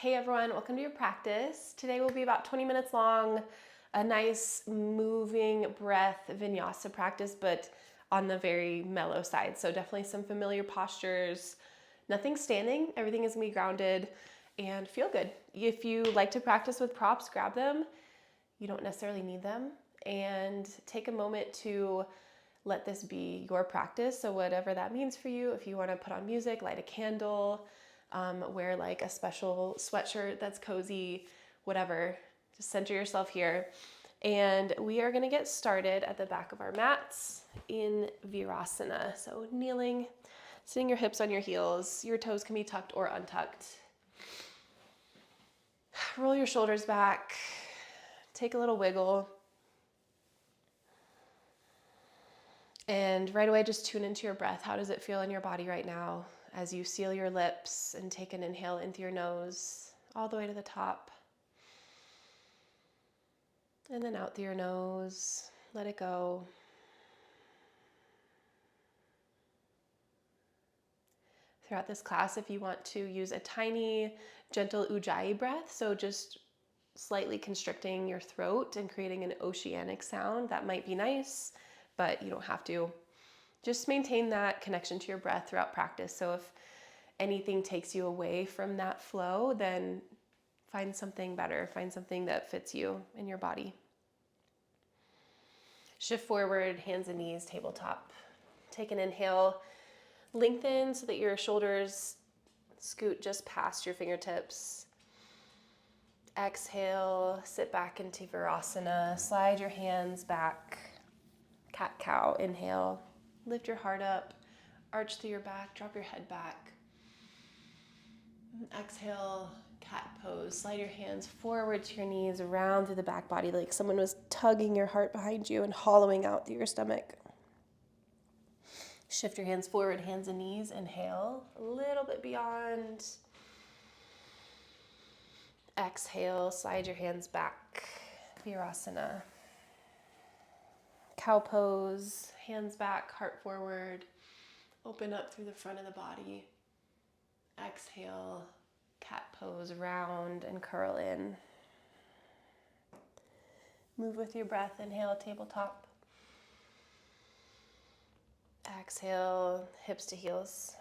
Hey everyone, welcome to your practice. Today will be about 20 minutes long, a nice moving breath vinyasa practice, but on the very mellow side. So definitely some familiar postures, nothing standing, everything is gonna be grounded and feel good. If you like to practice with props, grab them. You don't necessarily need them. And take a moment to let this be your practice. So whatever that means for you, if you wanna put on music, light a candle, wear like a special sweatshirt that's cozy, whatever. Just center yourself here. And we are gonna get started at the back of our mats in Virasana. So kneeling, sitting your hips on your heels. Your toes can be tucked or untucked. Roll your shoulders back. Take a little wiggle. And right away, just tune into your breath. How does it feel in your body right now? As you seal your lips and take an inhale into your nose, all the way to the top. And then out through your nose, let it go. Throughout this class, if you want to use a tiny, gentle ujjayi breath, so just slightly constricting your throat and creating an oceanic sound, that might be nice, but you don't have to. Just maintain that connection to your breath throughout practice. So if anything takes you away from that flow, then find something better. Find something that fits you in your body. Shift forward, hands and knees, tabletop. Take an inhale, lengthen so that your shoulders scoot just past your fingertips. Exhale, sit back into Virasana. Slide your hands back. Cat-cow, inhale. Lift your heart up, arch through your back, drop your head back. Exhale, cat pose. Slide your hands forward to your knees, around through the back body like someone was tugging your heart behind you and hollowing out through your stomach. Shift your hands forward, hands and knees. Inhale, a little bit beyond. Exhale, slide your hands back. Virasana. Cow pose, hands back, heart forward. Open up through the front of the body. Exhale, cat pose, round and curl in. Move with your breath. Inhale, tabletop. Exhale, hips to heels.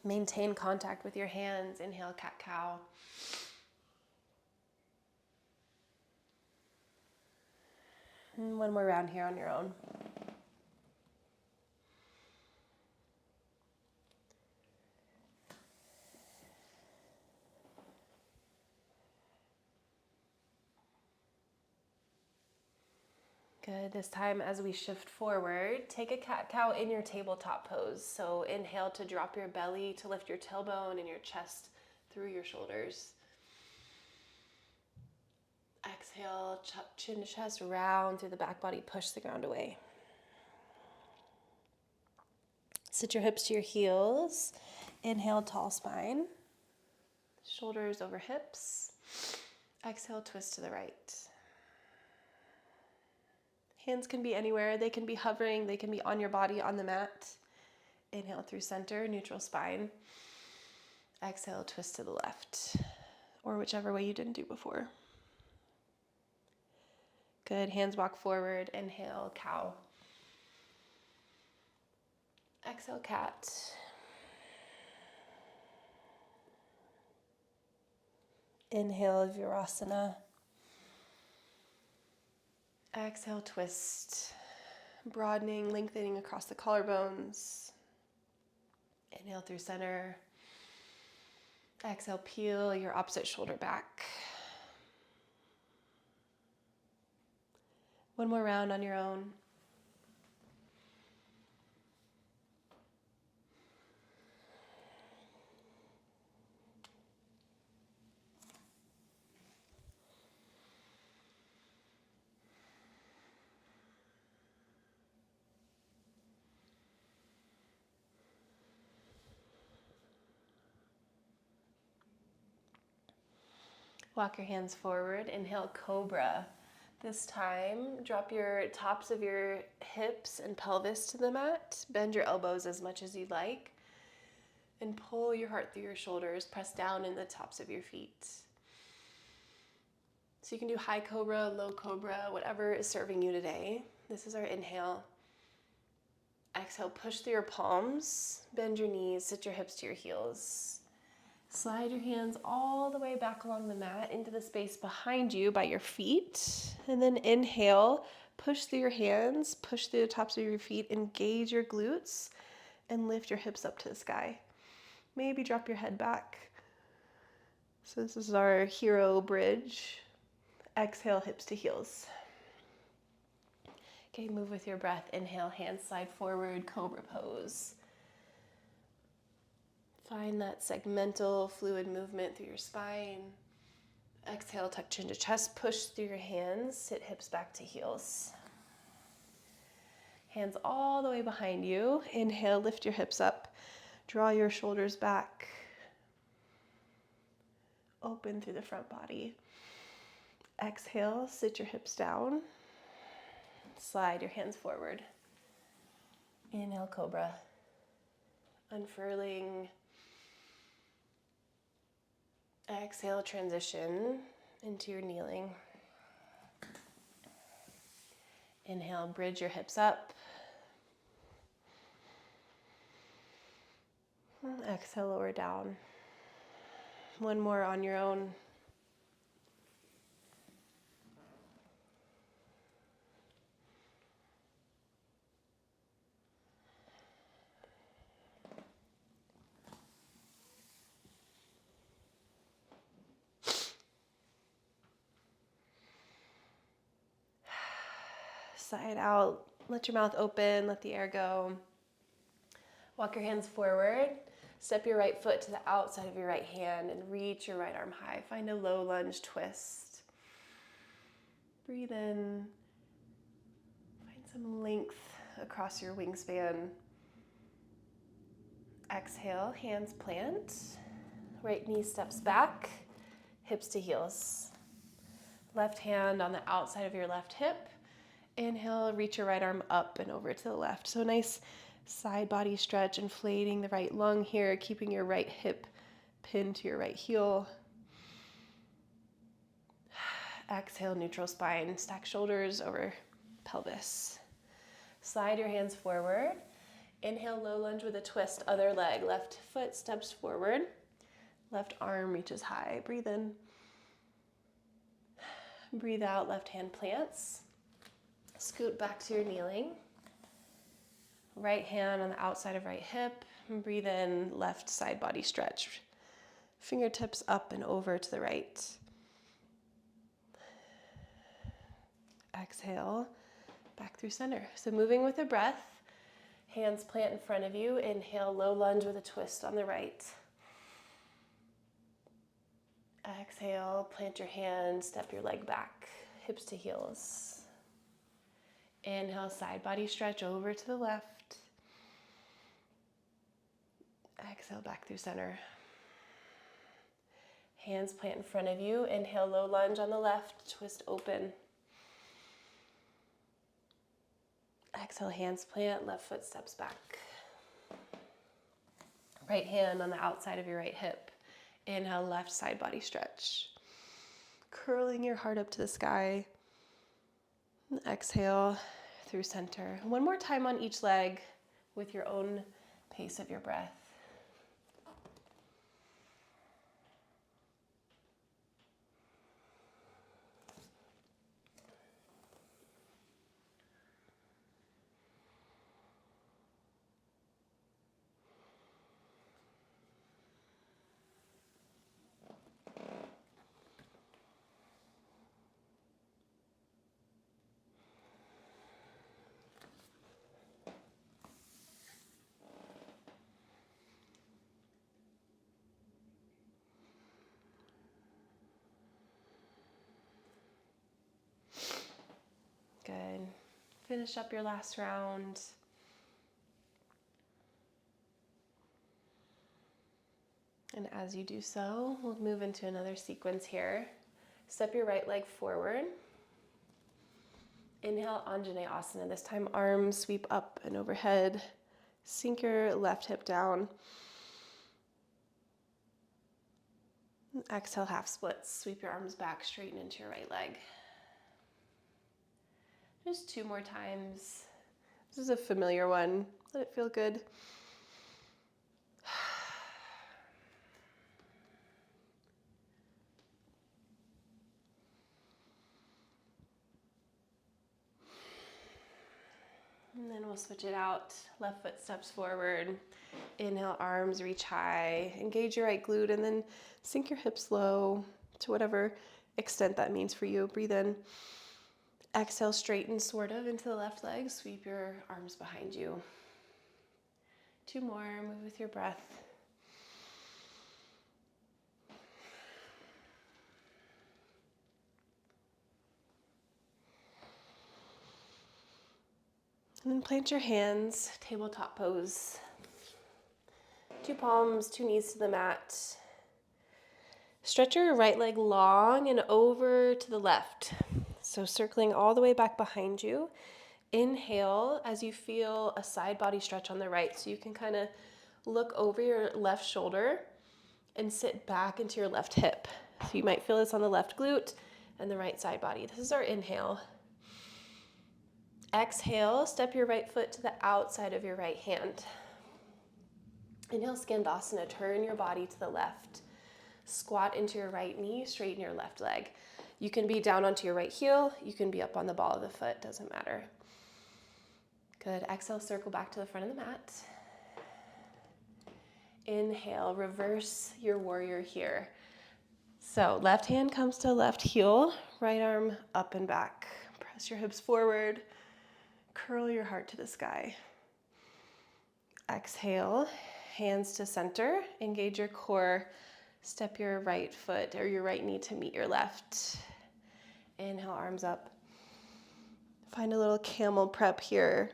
Maintain contact with your hands. Inhale, cat-cow. And one more round here on your own. Good. This time as we shift forward, take a cat-cow in your tabletop pose. So inhale to drop your belly, to lift your tailbone and your chest through your shoulders. Exhale, chin to chest, round through the back body, push the ground away. Sit your hips to your heels. Inhale, tall spine. Shoulders over hips. Exhale, twist to the right. Hands can be anywhere. They can be hovering. They can be on your body, on the mat. Inhale through center, neutral spine. Exhale, twist to the left, or whichever way you didn't do before. Good. Hands walk forward. Inhale, cow. Exhale, cat. Inhale, Virasana. Exhale, twist. Broadening, lengthening across the collarbones. Inhale through center. Exhale, peel your opposite shoulder back. One more round on your own. Walk your hands forward. Inhale, cobra. This time, drop your tops of your hips and pelvis to the mat. Bend your elbows as much as you'd like. And pull your heart through your shoulders. Press down in the tops of your feet. So you can do high cobra, low cobra, whatever is serving you today. This is our inhale. Exhale, push through your palms, bend your knees, sit your hips to your heels. Slide your hands all the way back along the mat into the space behind you by your feet. And then inhale, push through your hands, push through the tops of your feet, engage your glutes, and lift your hips up to the sky. Maybe drop your head back. So this is our hero bridge. Exhale, hips to heels. Okay, move with your breath. Inhale, hands slide forward, cobra pose. Find that segmental fluid movement through your spine. Exhale, tuck chin to chest, push through your hands, sit hips back to heels. Hands all the way behind you. Inhale, lift your hips up. Draw your shoulders back. Open through the front body. Exhale, sit your hips down. Slide your hands forward. Inhale, cobra. Unfurling. Exhale, transition into your kneeling. Inhale, bridge your hips up. Exhale, lower down. One more on your own. Side out, let your mouth open, let the air go. Walk your hands forward. Step your right foot to the outside of your right hand and reach your right arm high. Find a low lunge twist. Breathe in. Find some length across your wingspan. Exhale, hands plant. Right knee steps back, hips to heels. Left hand on the outside of your left hip. Inhale, reach your right arm up and over to the left. So a nice side body stretch, inflating the right lung here, keeping your right hip pinned to your right heel. Exhale, neutral spine, stack shoulders over pelvis. Slide your hands forward. Inhale, low lunge with a twist, other leg. Left foot steps forward. Left arm reaches high. Breathe in. Breathe out, left hand plants. Scoot back to your kneeling. Right hand on the outside of right hip. And breathe in, left side body stretch. Fingertips up and over to the right. Exhale, back through center. So moving with a breath. Hands plant in front of you. Inhale, low lunge with a twist on the right. Exhale, plant your hand, step your leg back, hips to heels. Inhale, side body stretch over to the left. Exhale, back through center. Hands plant in front of you. Inhale, low lunge on the left, twist open. Exhale, hands plant, left foot steps back. Right hand on the outside of your right hip. Inhale, left side body stretch. Curling your heart up to the sky. Exhale through center. One more time on each leg with your own pace of your breath. Good. Finish up your last round. And as you do so, we'll move into another sequence here. Step your right leg forward. Inhale, Anjaneyasana. This time, arms sweep up and overhead. Sink your left hip down. Exhale, half splits. Sweep your arms back, straighten into your right leg. Just 2 more times. This is a familiar one. Let it feel good. And then we'll switch it out. Left foot steps forward. Inhale, arms reach high. Engage your right glute and then sink your hips low to whatever extent that means for you. Breathe in. Exhale, straighten sort of into the left leg. Sweep your arms behind you. 2 more. Move with your breath. And then plant your hands, tabletop pose. 2 palms, 2 knees to the mat. Stretch your right leg long and over to the left. So circling all the way back behind you. Inhale as you feel a side body stretch on the right. So you can kind of look over your left shoulder and sit back into your left hip. So you might feel this on the left glute and the right side body. This is our inhale. Exhale, step your right foot to the outside of your right hand. Inhale, Skandasana, turn your body to the left. Squat into your right knee, straighten your left leg. You can be down onto your right heel, you can be up on the ball of the foot, doesn't matter. Good, exhale, circle back to the front of the mat. Inhale, reverse your warrior here. So left hand comes to left heel, right arm up and back. Press your hips forward. Curl your heart to the sky. Exhale, hands to center. Engage your core. Step your right foot or your right knee to meet your left. Inhale, arms up. Find a little camel prep here.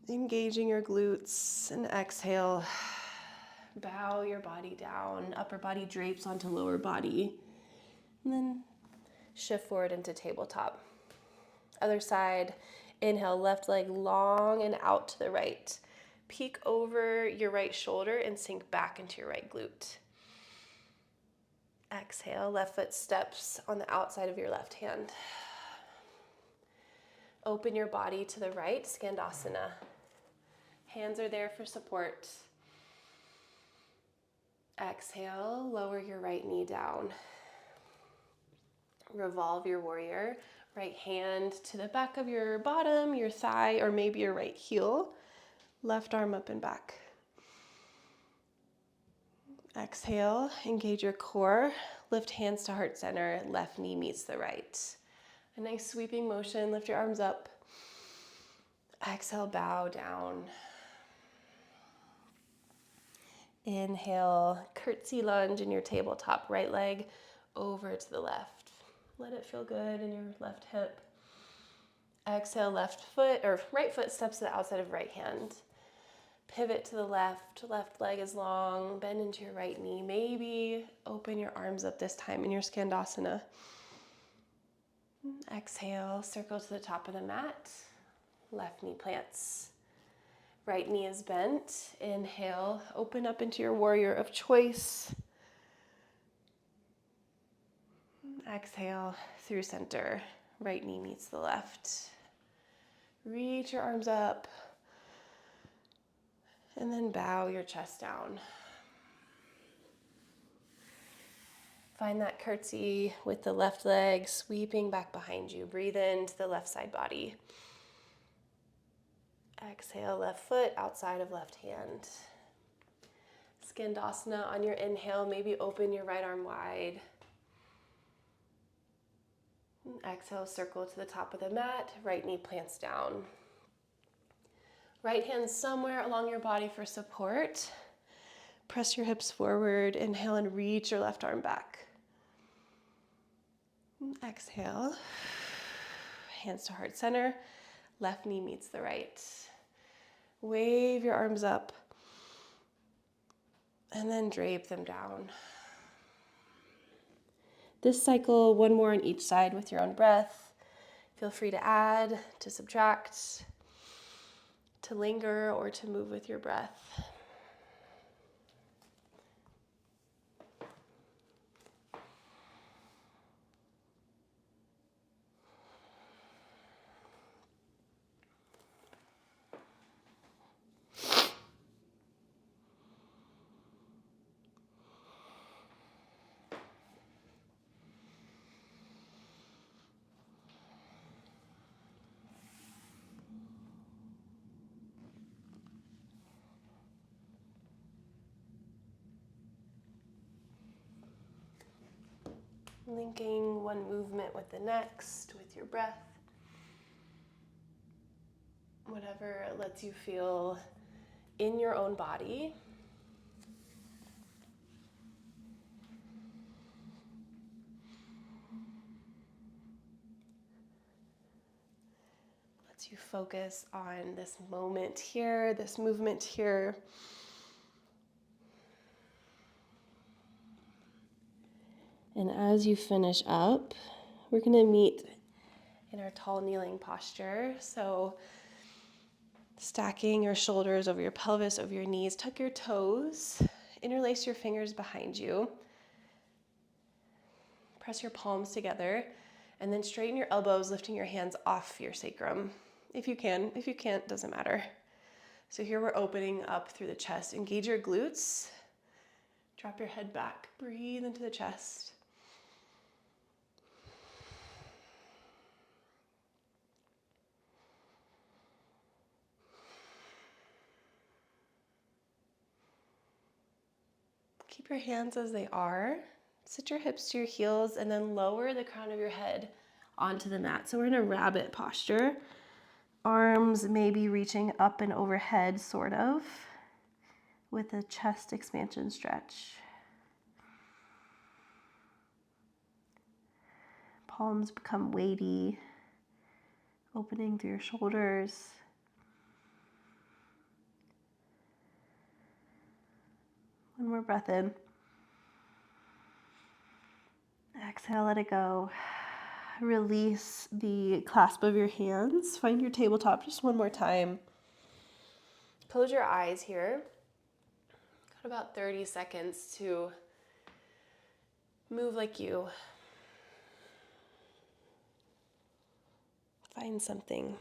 Engaging your glutes. And exhale, bow your body down. Upper body drapes onto lower body. And then shift forward into tabletop. Other side. Inhale, left leg long and out to the right. Peek over your right shoulder and sink back into your right glute. Exhale, left foot steps on the outside of your left hand. Open your body to the right, Skandasana. Hands are there for support. Exhale, lower your right knee down. Revolve your warrior. Right hand to the back of your bottom, your thigh, or maybe your right heel. Left arm up and back. Exhale, engage your core. Lift hands to heart center. Left knee meets the right. A nice sweeping motion. Lift your arms up. Exhale, bow down. Inhale, curtsy lunge in your tabletop. Right leg over to the left. Let it feel good in your left hip. Exhale, left foot or right foot steps to the outside of right hand. Pivot to the left. Left leg is long. Bend into your right knee. Maybe open your arms up this time in your Skandasana. Exhale, circle to the top of the mat. Left knee plants. Right knee is bent. Inhale, open up into your warrior of choice. Exhale through center. Right knee meets the left. Reach your arms up. And then bow your chest down. Find that curtsy with the left leg sweeping back behind you. Breathe into the left side body. Exhale, left foot outside of left hand. Skandasana on your inhale. Maybe open your right arm wide. Exhale, circle to the top of the mat. Right knee plants down. Right hand somewhere along your body for support. Press your hips forward. Inhale and reach your left arm back. Exhale. Hands to heart center. Left knee meets the right. Wave your arms up. And then drape them down. This cycle, one more on each side with your own breath. Feel free to add, to subtract, to linger, or to move with your breath. Linking one movement with the next, with your breath. Whatever lets you feel in your own body. Lets you focus on this moment here, this movement here. And as you finish up, we're going to meet in our tall kneeling posture. So stacking your shoulders over your pelvis, over your knees, tuck your toes, interlace your fingers behind you. Press your palms together, and then straighten your elbows, lifting your hands off your sacrum. If you can. If you can't, doesn't matter. So here we're opening up through the chest. Engage your glutes. Drop your head back. Breathe into the chest. Keep your hands as they are. Sit your hips to your heels and then lower the crown of your head onto the mat. So we're in a rabbit posture. Arms maybe reaching up and overhead, sort of, with a chest expansion stretch. Palms become weighty, opening through your shoulders. One more breath in. Exhale, let it go. Release the clasp of your hands. Find your tabletop just one more time. Close your eyes here. Got about 30 seconds to move like you. Find something.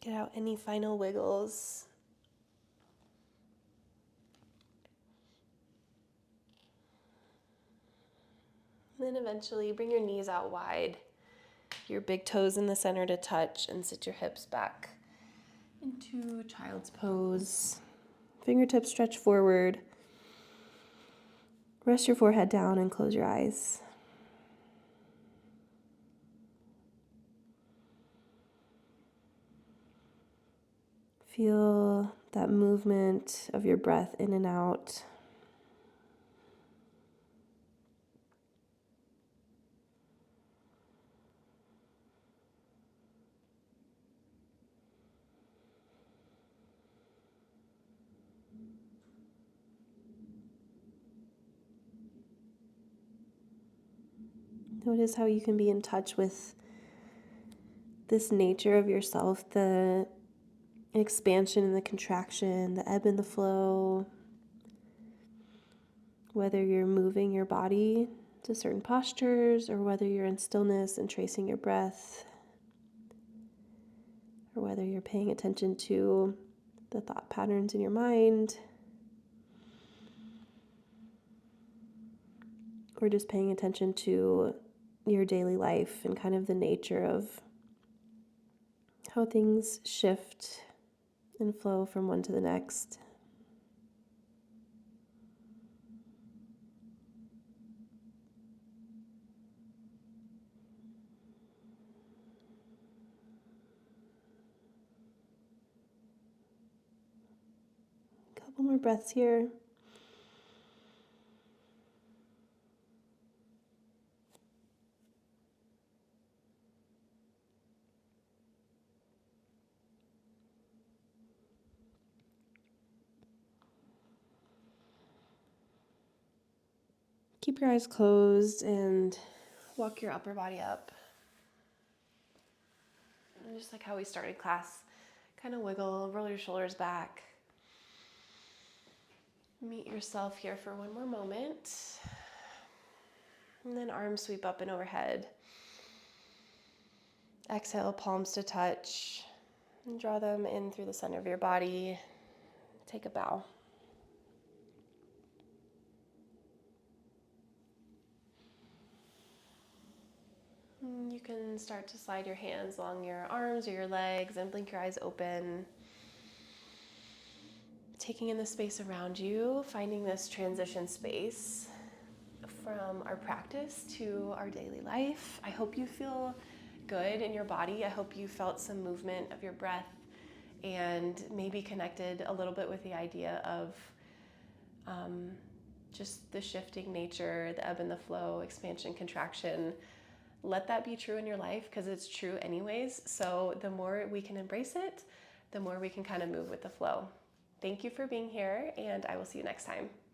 Get out any final wiggles. And then eventually bring your knees out wide, your big toes in the center to touch, and sit your hips back into child's pose. Fingertips stretch forward. Rest your forehead down and close your eyes. Feel that movement of your breath in and out. Notice how you can be in touch with this nature of yourself, the expansion and the contraction, the ebb and the flow, whether you're moving your body to certain postures or whether you're in stillness and tracing your breath, or whether you're paying attention to the thought patterns in your mind, or just paying attention to your daily life and kind of the nature of how things shift and flow from one to the next. A couple more breaths here. Keep your eyes closed and walk your upper body up. And just like how we started class, kind of wiggle, roll your shoulders back. Meet yourself here for one more moment. And then arms sweep up and overhead. Exhale, palms to touch. And draw them in through the center of your body. Take a bow. You can start to slide your hands along your arms or your legs and blink your eyes open. Taking in the space around you, finding this transition space from our practice to our daily life. I hope you feel good in your body. I hope you felt some movement of your breath and maybe connected a little bit with the idea of just the shifting nature, the ebb and the flow, expansion, contraction. Let that be true in your life because it's true anyways. So the more we can embrace it, the more we can kind of move with the flow. Thank you for being here, and I will see you next time.